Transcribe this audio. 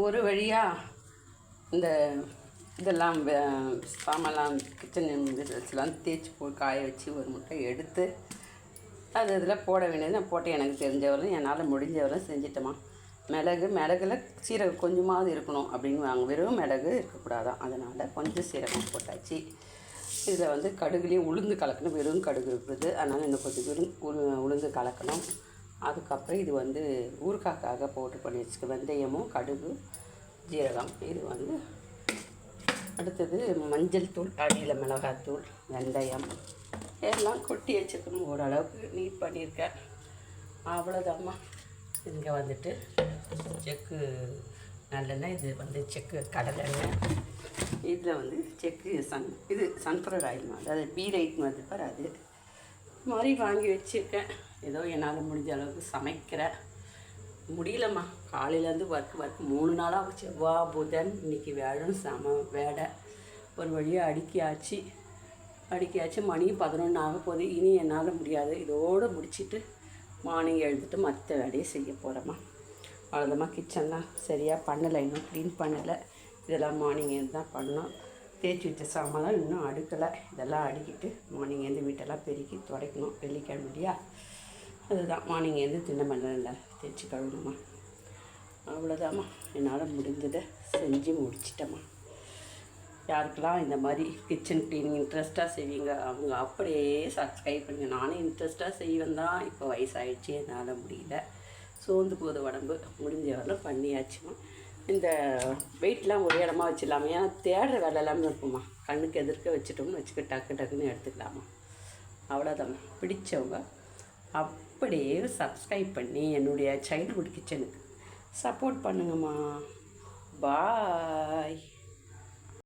ஒரு வழியாக இந்த இதெல்லாம் சாமான்லாம் கிச்சன் இதெல்லாம் தேய்ச்சி காய வச்சு ஒரு முட்டை எடுத்து அது இதில் போட வேண்டியது. நான் போட்டு எனக்கு தெரிஞ்சவரையும் என்னால் முடிஞ்சவரையும் செஞ்சிட்டோமா. மிளகுல சீரகம் கொஞ்சமாவது இருக்கணும் அப்படின்னு வாங்க, வெறும் மிளகு இருக்கக்கூடாதான். அதனால் கொஞ்சம் சீரகம் போட்டாச்சு. இதில் கடுகுலேயும் உளுந்து கலக்கணும். வெறும் கடுகு இருக்குது, அதனால் இன்னும் கொஞ்சம் உளுந்து கலக்கணும். அதுக்கப்புறம் இது ஊறுகாய்க்காக போட்டு பண்ணி வச்சுக்க வெந்தயமும் கடுகு ஜீரகம். இது அடுத்தது மஞ்சள் தூள், அடியில் மிளகாத்தூள், வெந்தயம் எல்லாம் கொட்டி வச்சுக்கணும். ஓரளவுக்கு நீட் பண்ணியிருக்கேன். அவ்வளோதாம்மா. இங்கே செக்கு நல்லெண்ணெய், இது செக்கு கடலெண்ணெய், இதில் செக்கு இது சன்ஃப்ளவர் ஆயில், அதாவது பீ ரைட் பாரு, அது மாதிரி வாங்கி வச்சுருக்கேன். ஏதோ என்னால் முடிஞ்ச அளவுக்கு சமைக்கிறேன். முடியலம்மா, காலையிலேருந்து ஒர்க் 3 நாளாக செவ்வாய் புதன் இன்றைக்கி வியாழன் வேடை ஒரு வழியாக அடிக்கியாச்சு. மணி 11 ஆக போகுது. இனி என்னால் முடியாது. இதோடு முடிச்சுட்டு மார்னிங் எழுந்துட்டு மற்ற வேலையை செய்ய போகிறேம்மா. அவ்வளோதாம்மா. கிச்சன்லாம் சரியாக பண்ணலை, இன்னும் க்ளீன் பண்ணலை. இதெல்லாம் மார்னிங் எழுந்து தான் பண்ணோம். தேய்ச்சி வச்ச சாமான்லாம் இன்னும் அடுக்கலை. இதெல்லாம் அடுக்கிட்டு மார்னிங் எழுந்து வீட்டெல்லாம் பெருக்கி துடைக்கணும். வெள்ளிக்கிழமை இல்லையா, அதுதான் மார்னிங் எழுந்து தின்ன மண்ணில் தேய்ச்சி கழுவணுமா. அவ்வளோதாம்மா, என்னால் முடிஞ்சதை செஞ்சு முடிச்சிட்டேம்மா. யாருக்கெல்லாம் இந்த மாதிரி கிச்சன் க்ளீனிங் இன்ட்ரெஸ்ட்டாக செய்வீங்க அவங்க அப்படியே சப்ஸ்கிரைப் பண்ணுங்க. நானும் இன்ட்ரெஸ்ட்டாக செய்வேன் தான். இப்போ வயசாகிடுச்சு, என்னால் முடியல, சோர்ந்து போகுது உடம்பு. முடிஞ்ச வரலாம் பண்ணியாச்சுமா. இந்த வெயிட்லாம் ஒரு இடமா வச்சிடலாமா, ஏன்னா தேடுற வேலை எல்லாமே இருக்குமா. கண்ணுக்கு எதிர்க்க வச்சுட்டோம்னு வச்சுக்க டக்குன்னு எடுத்துக்கலாமா. அவ்வளோதாம்மா. பிடிச்சவங்க அப்படியே சப்ஸ்கிரைப் பண்ணி என்னுடைய சைல்ட்ஹுட் கிச்சனுக்கு சப்போர்ட் பண்ணுங்கம்மா. பாய்.